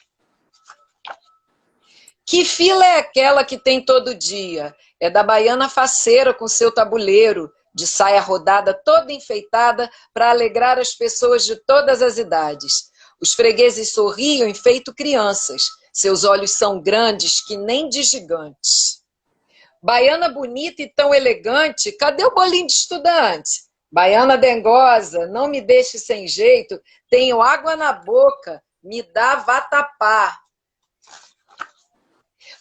Que fila é aquela que tem todo dia? É da baiana faceira com seu tabuleiro, de saia rodada toda enfeitada para alegrar as pessoas de todas as idades. Os fregueses sorriam feito crianças, seus olhos são grandes que nem de gigantes. Baiana bonita e tão elegante, cadê o bolinho de estudante? Baiana dengosa, não me deixe sem jeito, tenho água na boca, me dá vatapá.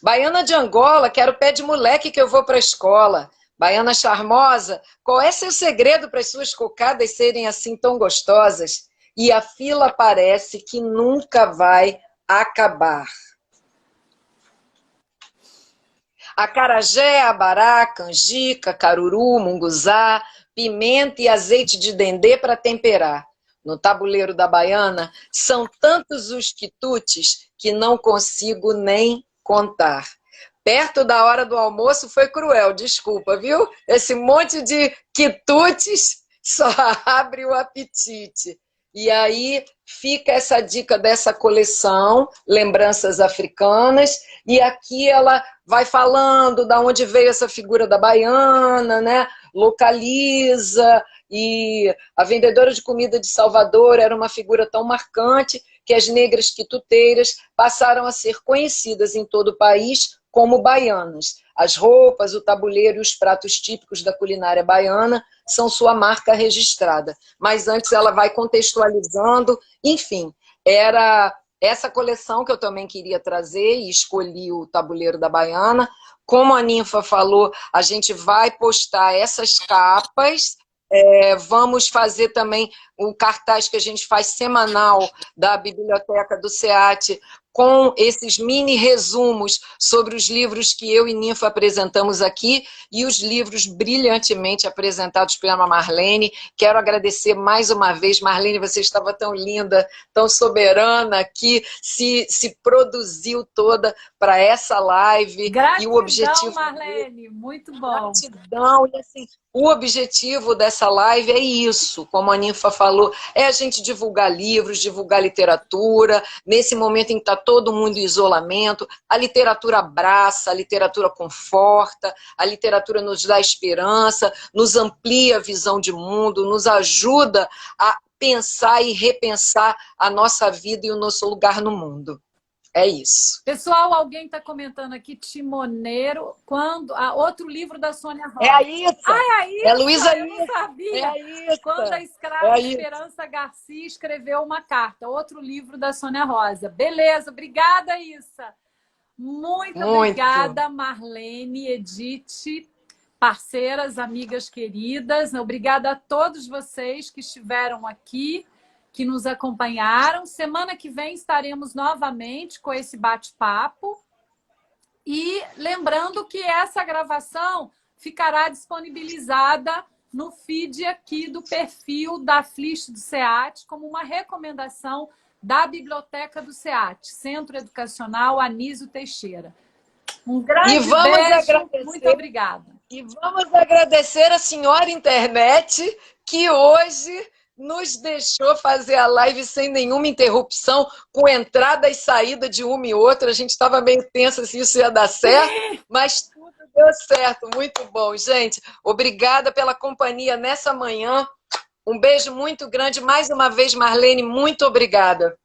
Baiana de Angola, quero pé de moleque que eu vou para a escola. Baiana charmosa, qual é seu segredo para as suas cocadas serem assim tão gostosas? E a fila parece que nunca vai acabar. Acarajé, abará, canjica, caruru, munguzá, pimenta e azeite de dendê para temperar. No tabuleiro da baiana, são tantos os quitutes que não consigo nem contar. Perto da hora do almoço foi cruel, desculpa, viu? Esse monte de quitutes só abre o apetite. E aí fica essa dica dessa coleção, Lembranças Africanas, e aqui ela vai falando da onde veio essa figura da baiana, né? Localiza, e a vendedora de comida de Salvador era uma figura tão marcante que as negras quituteiras passaram a ser conhecidas em todo o país como baianas. As roupas, o tabuleiro e os pratos típicos da culinária baiana são sua marca registrada. Mas antes ela vai contextualizando, enfim, era essa coleção que eu também queria trazer e escolhi o Tabuleiro da Baiana. Como a Ninfa falou, a gente vai postar essas capas, vamos fazer também o cartaz que a gente faz semanal da Biblioteca do SEAT, com esses mini resumos sobre os livros que eu e Ninfa apresentamos aqui e os livros brilhantemente apresentados pela Marlene. Quero agradecer mais uma vez. Marlene, você estava tão linda, tão soberana, que se produziu toda para essa live. Gratidão, e o objetivo Marlene, muito bom. Gratidão, e assim, o objetivo dessa live é isso, como a Ninfa falou, é a gente divulgar livros, divulgar literatura, nesse momento em que está todo mundo em isolamento, a literatura abraça, a literatura conforta, a literatura nos dá esperança, nos amplia a visão de mundo, nos ajuda a pensar e repensar a nossa vida e o nosso lugar no mundo. É isso. Pessoal, alguém está comentando aqui, Timoneiro, outro livro da Sônia Rosa. É a Issa. Ah, é a Issa, é a Luísa eu não sabia. É a Issa. Quando a escrava Esperança Garcia escreveu uma carta, outro livro da Sônia Rosa. Beleza, obrigada, Issa. Muito obrigada, Marlene, Edith, parceiras, amigas queridas. Obrigada a todos vocês que estiveram aqui, que nos acompanharam. Semana que vem estaremos novamente com esse bate-papo. E lembrando que essa gravação ficará disponibilizada no feed aqui do perfil da Flix do SEAT, como uma recomendação da Biblioteca do SEAT, Centro Educacional Anísio Teixeira. Um grande beijo, muito obrigada. E vamos agradecer a senhora internet, que hoje nos deixou fazer a live sem nenhuma interrupção, com entrada e saída de uma e outra. A gente estava meio tensa se isso ia dar certo, mas tudo deu certo. Muito bom, gente. Obrigada pela companhia nessa manhã. Um beijo muito grande. Mais uma vez, Marlene, muito obrigada.